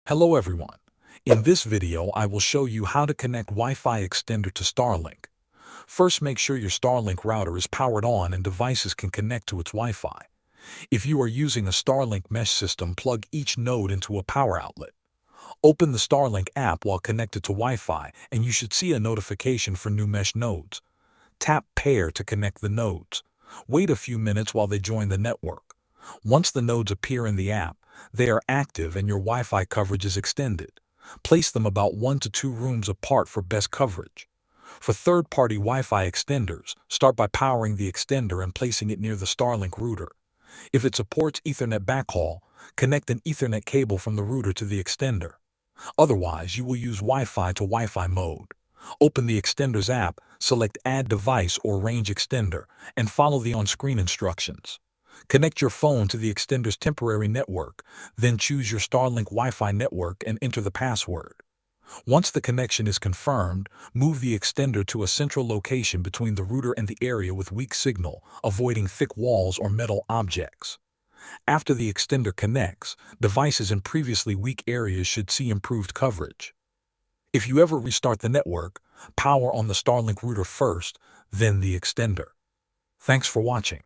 Hello everyone. In this video, I will show you how to connect Wi-Fi extender to Starlink. First, make sure your Starlink router is powered on and devices can connect to its Wi-Fi. If you are using a Starlink mesh system, plug each node into a power outlet. Open the Starlink app while connected to Wi-Fi and you should see a notification for new mesh nodes. Tap Pair to connect the nodes. Wait a few minutes while they join the network. Once the nodes appear in the app, they are active and your Wi-Fi coverage is extended. Place them about 1 to 2 rooms apart for best coverage. For third-party Wi-Fi extenders, start by powering the extender and placing it near the Starlink router. If it supports Ethernet backhaul, connect an Ethernet cable from the router to the extender. Otherwise, you will use Wi-Fi to Wi-Fi mode. Open the extender's app, select Add Device or Range Extender, and follow the on-screen instructions. Connect your phone to the extender's temporary network, then choose your Starlink Wi-Fi network and enter the password. Once the connection is confirmed, move the extender to a central location between the router and the area with weak signal, avoiding thick walls or metal objects. After the extender connects, devices in previously weak areas should see improved coverage. If you ever restart the network, power on the Starlink router first, then the extender. Thanks for watching.